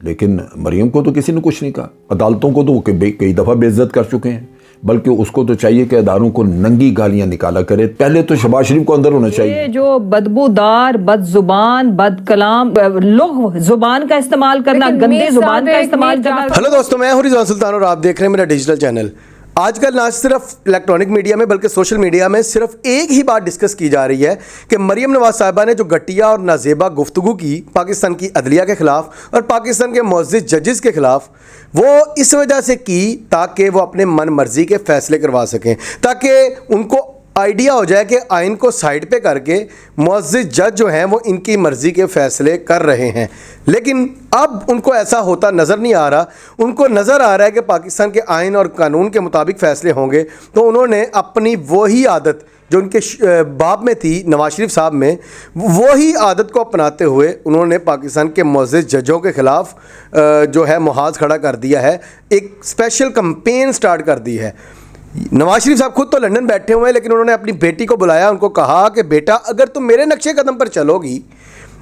लेकिन मरियम को तो किसी ने कुछ नहीं कहा। अदालतों को तो वो कई दफ़ा बेइज्जत कर चुके हैं, बल्कि उसको तो चाहिए कि अदारों को नंगी गालियां निकाला करे। पहले तो शहबाज शरीफ को अंदर होना चाहिए। जो बदबूदार, बदजुबान, बदकलाम लोग जुबान का इस्तेमाल करना, गंदे जुबान का इस्तेमाल करना। हेलो दोस्तों, मैं हूं रिजवान सुल्तान और आप देख रहे हैं मेरा डिजिटल चैनल। आजकल ना सिर्फ इलेक्ट्रॉनिक मीडिया में बल्कि सोशल मीडिया में सिर्फ एक ही बात डिस्कस की जा रही है कि मरियम नवाज साहिबा ने जो घटिया और नाजेबा गुफ्तगू की पाकिस्तान की अदलिया के ख़िलाफ़ और पाकिस्तान के मुअज़्ज़िज़ जजेस के ख़िलाफ़, वो इस वजह से की ताकि वो अपने मन मर्जी के फ़ैसले करवा सकें, ताकि उनको आइडिया हो जाए कि आइन को साइड पे करके मुअज़्ज़िज़ जज जो हैं वो इनकी मर्ज़ी के फ़ैसले कर रहे हैं। लेकिन अब उनको ऐसा होता नज़र नहीं आ रहा। उनको नज़र आ रहा है कि पाकिस्तान के आइन और कानून के मुताबिक फ़ैसले होंगे, तो उन्होंने अपनी वही आदत जो उनके बाप में थी, नवाज शरीफ साहब में, वही आदत को अपनाते हुए उन्होंने पाकिस्तान के मुअज़्ज़िज़ जजों के ख़िलाफ़ जो है मुहाज़ खड़ा कर दिया है। एक स्पेशल कैंपेन स्टार्ट कर दी है। नवाज शरीफ साहब खुद तो लंदन बैठे हुए हैं, लेकिन उन्होंने अपनी बेटी को बुलाया, उनको कहा कि बेटा, अगर तुम मेरे नक्शे कदम पर चलोगी,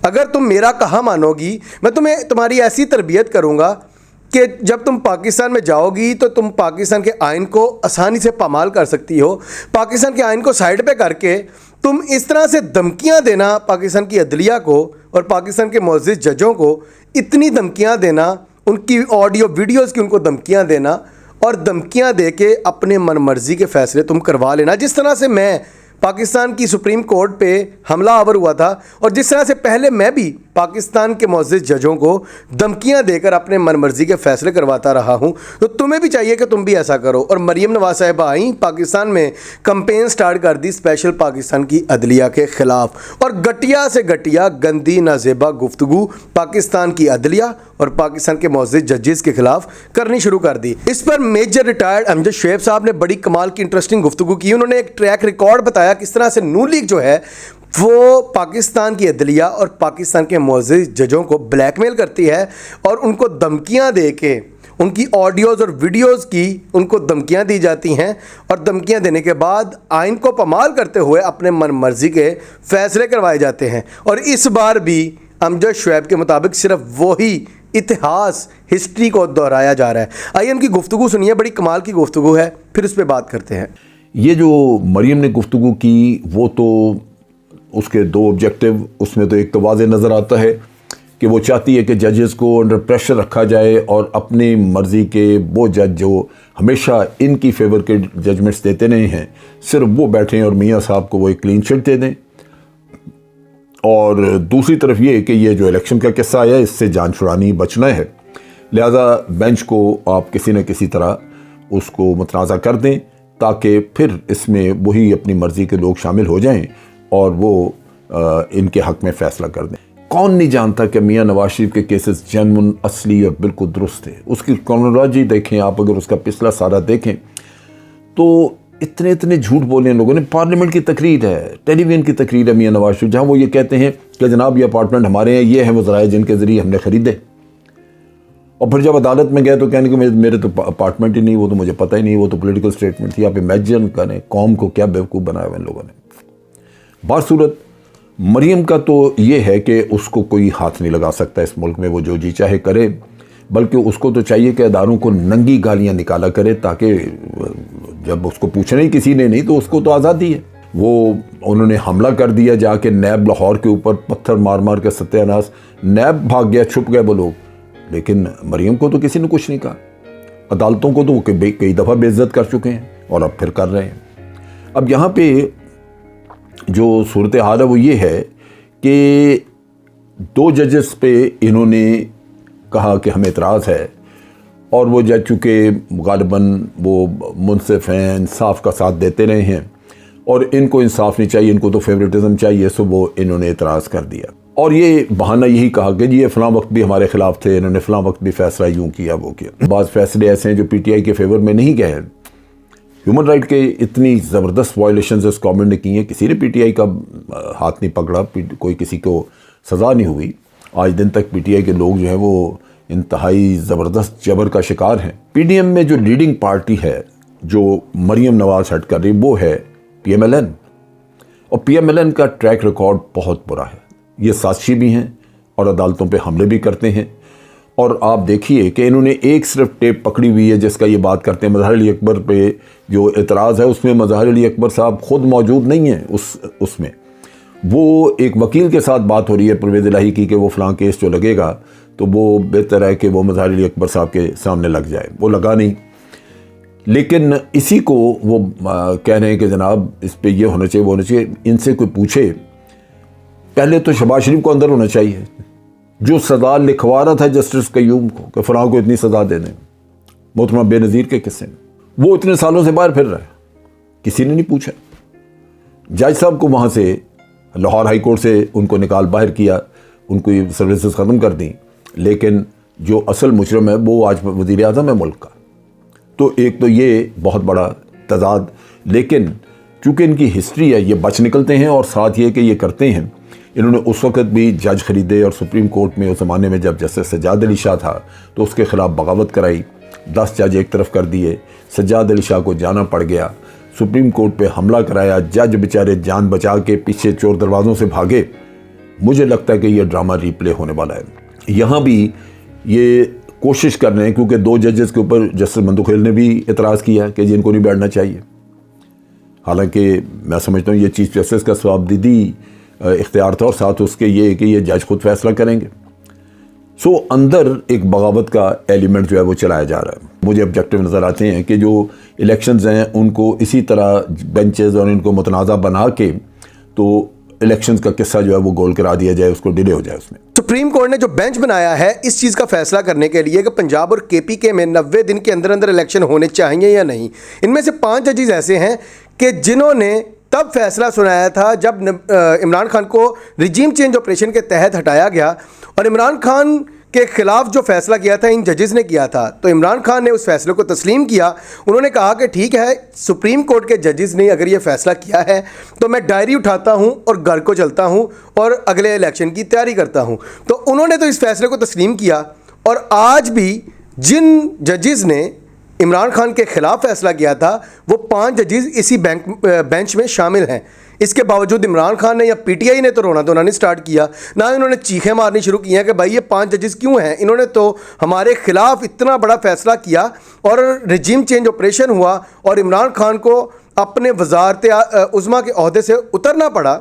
अगर तुम मेरा कहा मानोगी, मैं तुम्हें तुम्हारी ऐसी तरबियत करूँगा कि जब तुम पाकिस्तान में जाओगी तो तुम पाकिस्तान के आइन को आसानी से पामाल कर सकती हो। पाकिस्तान के आइन को साइड पे करके तुम इस तरह से धमकियाँ देना पाकिस्तान की अदलिया को और पाकिस्तान के मुअज़्ज़िज़ जजों को, इतनी धमकियाँ देना, उनकी ऑडियो वीडियोज़ की उनको धमकियाँ देना और धमकियां दे के अपने मन मर्जी के फ़ैसले तुम करवा लेना। जिस तरह से मैं पाकिस्तान की सुप्रीम कोर्ट पे हमला आवर हुआ था और जिस तरह से पहले मैं भी पाकिस्तान के मुअज़्ज़िज़ जजों को धमकियां देकर अपने मन मर्जी के फ़ैसले करवाता रहा हूं, तो तुम्हें भी चाहिए कि तुम भी ऐसा करो। और मरियम नवाज साहिबा आई, पाकिस्तान में कैंपेन स्टार्ट कर दी स्पेशल पाकिस्तान की अदलिया के ख़िलाफ़, और घटिया से घटिया गंदी नाजेबा गुफ्तगू पाकिस्तान की अदलिया और पाकिस्तान के मुअज़्ज़िज़ जजेस के ख़िलाफ़ करनी शुरू कर दी। इस पर मेजर रिटायर्ड अमजद शुएब साहब ने बड़ी कमाल की इंटरेस्टिंग गुफ्तगू की। उन्होंने एक ट्रैक रिकॉर्ड बताया किस तरह से नून लीग जो है वो पाकिस्तान की अदलिया और पाकिस्तान के मुअज़्ज़िज़ जजों को ब्लैकमेल करती है और उनको धमकियां दे के, उनकी ऑडियोज़ और वीडियोज़ की उनको धमकियां दी जाती हैं और धमकियां देने के बाद आइन को पामाल करते हुए अपने मन मर्जी के फ़ैसले करवाए जाते हैं। और इस बार भी अमजद शुएब के मुताबिक सिर्फ वही इतिहास, हिस्ट्री को दोहराया जा रहा है। आइए उनकी गुफ्तगू सुनिए, बड़ी कमाल की गुफ्तगू है, फिर उस पर बात करते हैं। ये जो मरियम ने गुफ्तगू की, वो तो उसके दो ऑब्जेक्टिव, उसमें तो एक तो वाज़े नज़र आता है कि वो चाहती है कि जजेस को अंडर प्रेशर रखा जाए और अपनी मर्ज़ी के वो जज जो हमेशा इनकी फेवर के जजमेंट्स देते नहीं हैं, सिर्फ वो बैठें और मियाँ साहब को वो एक क्लीन चिट दे दें। और दूसरी तरफ ये कि ये जो इलेक्शन का किस्सा आया, इससे जान छुड़ानी, बचना है, लिहाजा बेंच को आप किसी न किसी तरह उसको मुतनाज़ा कर दें ताकि फिर इसमें वही अपनी मर्ज़ी के लोग शामिल हो जाएं और वो इनके हक़ में फ़ैसला कर दें। कौन नहीं जानता कि मियाँ नवाज शरीफ के केसेस जेन्युइन, असली और बिल्कुल दुरुस्त थे। उसकी क्रोनोलॉजी देखें आप, अगर उसका पिछला सारा देखें तो इतने इतने झूठ बोले लोगों ने। पार्लियामेंट की तकरीर है, टेलीविज़न की तकरीर है मियाँ नवाज शरीफ, जहाँ वो ये कहते हैं कि जनाब ये अपार्टमेंट हमारे हैं, ये हैं वो ज़राए जिनके ज़रिए हमने ख़रीदे। और फिर जब अदालत में गए तो कहने कि मेरे तो अपार्टमेंट ही नहीं, वो तो मुझे पता ही नहीं, वो तो पॉलिटिकल स्टेटमेंट थी। आप इमेजिन करें कौम को क्या बेवकूफ़ बनाया हुआ इन लोगों ने। बासूरत मरियम का तो ये है कि उसको कोई हाथ नहीं लगा सकता इस मुल्क में, वो जो जी चाहे करे, बल्कि उसको तो चाहिए कि अदारों को नंगी गालियाँ निकाला करे, ताकि जब उसको पूछने ही किसी ने नहीं तो उसको तो आज़ादी है। वो उन्होंने हमला कर दिया जाके नैब लाहौर के ऊपर, पत्थर मार मार के सत्यानाश, नैब भाग गया, छुप गए वो लोग, लेकिन मरियम को तो किसी ने कुछ नहीं कहा। अदालतों को तो कई दफ़ा बेइज्जत कर चुके हैं और अब फिर कर रहे हैं। अब यहाँ पे जो सूरत हाल है वो ये है कि दो जजेस पे इन्होंने कहा कि हमें एतराज़ है, और वो जज चूँकि गालिबन वो मुनसिफ हैं, इंसाफ का साथ देते रहे हैं और इनको इंसाफ नहीं चाहिए, इनको तो फेवरेटिज्म चाहिए, सो वो इन्होंने एतराज़ कर दिया। और ये बहाना यही कहा कि जी ये फ़लाँ वक्त भी हमारे ख़िलाफ़ थे, इन्होंने फ़लाँ वक्त भी फ़ैसला यूँ किया वो किया। बाज़ फ़ैसले ऐसे हैं जो PTI के फेवर में नहीं गए हैं। ह्यूमन राइट के इतनी ज़बरदस्त वायलेशंस इस गवर्नमेंट ने की हैं, किसी ने PTI का हाथ नहीं पकड़ा, कोई किसी को सज़ा नहीं हुई। आज दिन तक PTI के लोग जो हैं वो इंतहाई ज़बरदस्त जबर का शिकार हैं। PDM में जो लीडिंग पार्टी है जो मरियम नवाज हेड कर रही, वो है PMLN, और PMLN का ट्रैक रिकॉर्ड बहुत बुरा है। ये साजिशी भी हैं और अदालतों पे हमले भी करते हैं। और आप देखिए कि इन्होंने एक सिर्फ टेप पकड़ी हुई है जिसका ये बात करते हैं मज़हर अली अकबर पे जो एतराज़ है, उसमें मज़हर अली अकबर साहब ख़ुद मौजूद नहीं है उसमें। वो एक वकील के साथ बात हो रही है परवेज़ इलाही की कि वो फ़लाँ केस जो लगेगा तो वो बेहतर है कि वो मज़हर अली अकबर साहब के सामने लग जाए, वो लगा नहीं। लेकिन इसी को वो कह रहे हैं कि जनाब इस पे ये होना चाहिए, वो होना चाहिए। इनसे कोई पूछे, पहले तो शहबाज शरीफ को अंदर होना चाहिए जो सज़ा लिखवा रहा था जस्टिस कयूम को कि फ़लाँ को इतनी सज़ा दे दें, मोहतरमा बेनज़ीर के किस्से में। वो इतने सालों से बाहर फिर रहा है, किसी ने नहीं पूछा। जज साहब को वहाँ से लाहौर हाई कोर्ट से उनको निकाल बाहर किया, उनको सर्विसेज ख़त्म कर दी, लेकिन जो असल मुजरम है वो आज वज़ीर आज़म है मुल्क का। तो एक तो ये बहुत बड़ा तजाद, लेकिन चूँकि इनकी हिस्ट्री है ये बच निकलते हैं। और साथ ये कि ये करते हैं, इन्होंने उस वक्त भी जज खरीदे और सुप्रीम कोर्ट में उस ज़माने में जब जस्टिस सज्जाद अली शाह था तो उसके ख़िलाफ़ बगावत कराई, 10 जज एक तरफ कर दिए, सज्जाद अली शाह को जाना पड़ गया, सुप्रीम कोर्ट पे हमला कराया, जज बेचारे जान बचा के पीछे चोर दरवाज़ों से भागे। मुझे लगता है कि ये ड्रामा रिप्ले होने वाला है। यहाँ भी ये कोशिश कर रहे हैं, क्योंकि 2 जजेस के ऊपर जस्टिस मंदुखेल ने भी एतराज़ किया कि जिनको नहीं बैठना चाहिए। हालांकि मैं समझता हूँ ये चीफ जस्टिस का सवाबदीदी इख्तियार था और साथ उसके ये कि ये जज खुद फैसला करेंगे। सो अंदर एक बगावत का एलिमेंट जो है वो चलाया जा रहा है। मुझे ऑब्जेक्टिव नज़र आते हैं कि जो इलेक्शंस हैं उनको इसी तरह बेंचेस और इनको मुतनाज़ा बना के तो इलेक्शंस का किस्सा जो है वो गोल करा दिया जाए, उसको डिले हो जाए उसमें। सुप्रीम कोर्ट ने जो बेंच बनाया है इस चीज़ का फैसला करने के लिए कि पंजाब और केपीके में 90 दिन के अंदर अंदर इलेक्शन होने चाहिए या नहीं। इनमें से 5 जजेस ऐसे हैं कि जिन्होंने तब फैसला सुनाया था जब इमरान खान को रिजीम चेंज ऑपरेशन के तहत हटाया गया और इमरान खान के खिलाफ जो फैसला किया था इन जजेस ने किया था। तो इमरान खान ने उस फैसले को तस्लीम किया। उन्होंने कहा कि ठीक है, सुप्रीम कोर्ट के जजेस ने अगर ये फैसला किया है तो मैं डायरी उठाता हूं और घर को चलता हूं और अगले इलेक्शन की तैयारी करता हूं। तो उन्होंने तो इस फैसले को तस्लीम किया और आज भी जिन जजेस ने इमरान खान के खिलाफ फैसला किया था वो 5 जजेस इसी बेंच में शामिल हैं। इसके बावजूद इमरान खान ने या पीटीआई ने तो रोना धोना नहीं स्टार्ट किया, ना इन्होंने चीखें मारनी शुरू की हैं कि भाई ये 5 जजेस क्यों हैं। इन्होंने तो हमारे खिलाफ इतना बड़ा फैसला किया और रिजीम चेंज ऑपरेशन हुआ और इमरान खान को अपने वज़ारत उज़्मा के ओहदे से उतरना पड़ा।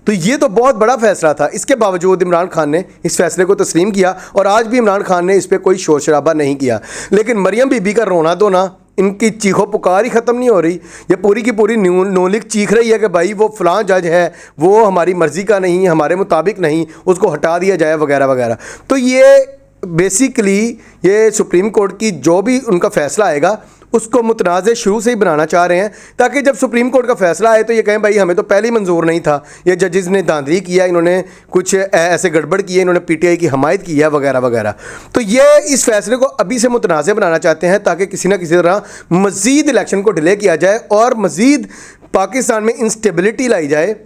तो ये तो बहुत बड़ा फैसला था। इसके बावजूद इमरान खान ने इस फैसले को तस्लीम किया और आज भी इमरान खान ने इस पर कोई शोर शराबा नहीं किया। लेकिन मरियम बीबी का रोना धोना, इनकी चीखो पुकार ही ख़त्म नहीं हो रही। ये पूरी की पूरी नोलिक चीख रही है कि भाई वो फ़लाँ जज है, वो हमारी मर्ज़ी का नहीं, हमारे मुताबिक नहीं, उसको हटा दिया जाए वगैरह वगैरह। तो ये बेसिकली ये सुप्रीम कोर्ट की जो भी उनका फ़ैसला आएगा उसको मुतनाज़ शुरू से ही बनाना चाह रहे हैं ताकि जब सुप्रीम कोर्ट का फैसला आए तो ये कहें भाई हमें तो पहले ही मंजूर नहीं था, ये जजेस ने धांधली किया, इन्होंने कुछ ऐसे गड़बड़ किए, इन्होंने पीटीआई की हमायत की है वगैरह वगैरह। तो ये इस फैसले को अभी से मुतनाज़ बनाना चाहते हैं ताकि किसी ना किसी तरह मज़ीद इलेक्शन को डिले किया जाए और मज़ीद पाकिस्तान में इंस्टेबिलिटी लाई जाए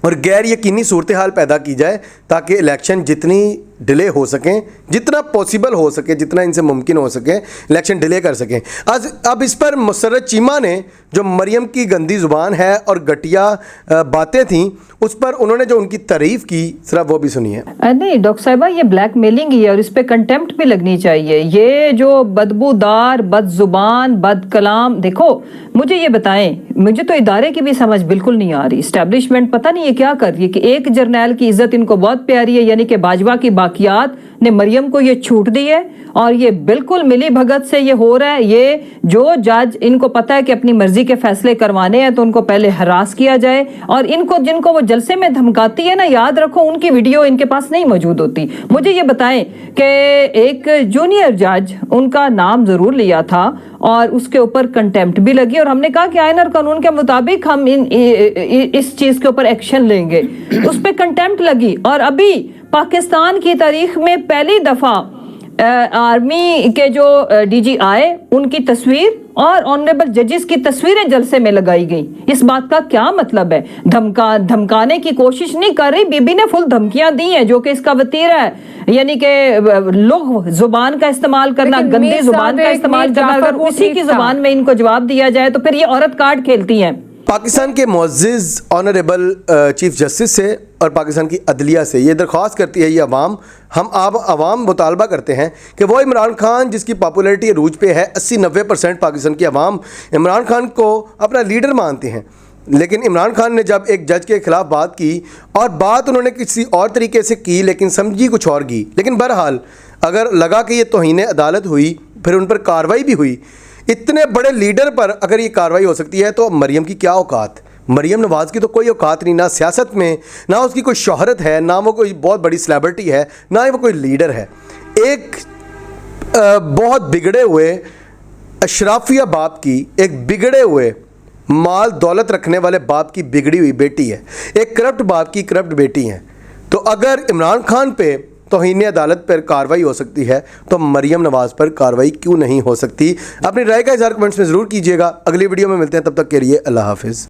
और गैर यकीनी सूरत हाल पैदा की जाए ताकि इलेक्शन जितनी डिले हो सकें, जितना पॉसिबल हो सके, जितना इनसे मुमकिन हो सके इलेक्शन डिले कर सकें। आज अब इस पर मुसर्रत चीमा ने जो मरियम की गंदी ज़ुबान है और घटिया बातें थीं उस पर उन्होंने जो उनकी तारीफ़ की सिर्फ वो भी सुनी है। नहीं डॉक्टर साहिबा, ये ब्लैकमेलिंग ही है और इस पे कंटेम्प्ट भी लगनी चाहिए। ये जो बदबूदार, बदजुबान, बद कलाम, देखो मुझे ये बताएं, मुझे तो इदारे की भी समझ बिल्कुल नहीं आ रही। इस्टेब्लिशमेंट पता नहीं ये क्या कर रही है कि एक जर्नैल की इज्जत इनको बहुत प्यारी है, यानी कि बाजवा की बाकियात ने मरियम को ये छूट दी है और ये बिल्कुल मिली भगत से ये हो रहा है। ये जो जज, इनको पता है कि अपनी मर्जी के फैसले करवाने हैं तो उनको पहले हरास किया जाए और इनको जिनको वो जलसे में धमकाती है ना, याद रखो उनकी वीडियो इनके पास नहीं मौजूद होती। मुझे ये बताएं कि एक जूनियर जज, उनका नाम जरूर लिया था और उसके ऊपर कंटेम्प्ट भी लगी और हमने कहा कि आईन और कानून के मुताबिक हम इस चीज के ऊपर एक्शन लेंगे। उस पर कंटेम्प्ट लगी और अभी पाकिस्तान की तारीख में पहली दफा आर्मी के जो डीजी आए उनकी तस्वीर और ऑनरेबल जजेस की तस्वीरें जलसे में लगाई गई। इस बात का क्या मतलब है? धमकाने की कोशिश नहीं कर रही, बीबी ने फुल धमकियां दी हैं जो कि इसका वतीरा है, यानी कि लोग जुबान का इस्तेमाल करना, गंदी जुबान का इस्तेमाल करना। अगर उसी की जुबान में इनको जवाब दिया जाए तो फिर ये औरत कार्ड खेलती हैं। पाकिस्तान के मुअज़्ज़िज़ ऑनरेबल चीफ जस्टिस से और पाकिस्तान की अदलिया से ये दरख्वास्त करती है ये अवाम, हम आवाम मुतालबा करते हैं कि वो इमरान खान जिसकी पॉपुलैरिटी अरूज पे है, 80-90% पाकिस्तान की अवाम इमरान खान को अपना लीडर मानते हैं, लेकिन इमरान खान ने जब एक जज के ख़िलाफ़ बात की और बात उन्होंने किसी और तरीके से की लेकिन समझी कुछ और की, लेकिन बहरहाल अगर लगा कि ये तौहीन अदालत हुई, फिर उन पर कार्रवाई भी हुई, इतने बड़े लीडर पर अगर ये कार्रवाई हो सकती है तो मरियम की क्या औकात? मरियम नवाज़ की तो कोई औकात नहीं, ना सियासत में, ना उसकी कोई शोहरत है, ना वो कोई बहुत बड़ी सेलिब्रिटी है, ना ही वो कोई लीडर है। एक बहुत बिगड़े हुए अशराफिया बाप की, एक बिगड़े हुए माल दौलत रखने वाले बाप की बिगड़ी हुई बेटी है, एक करप्ट बाप की करप्ट बेटी है। तो अगर इमरान खान पे तौहीन अदालत पर कार्रवाई हो सकती है तो मरियम नवाज़ पर कार्रवाई क्यों नहीं हो सकती? अपनी राय का इज़हार कमेंट्स में ज़रूर कीजिएगा। अगली वीडियो में मिलते हैं, तब तक के लिए अल्लाह हाफिज़।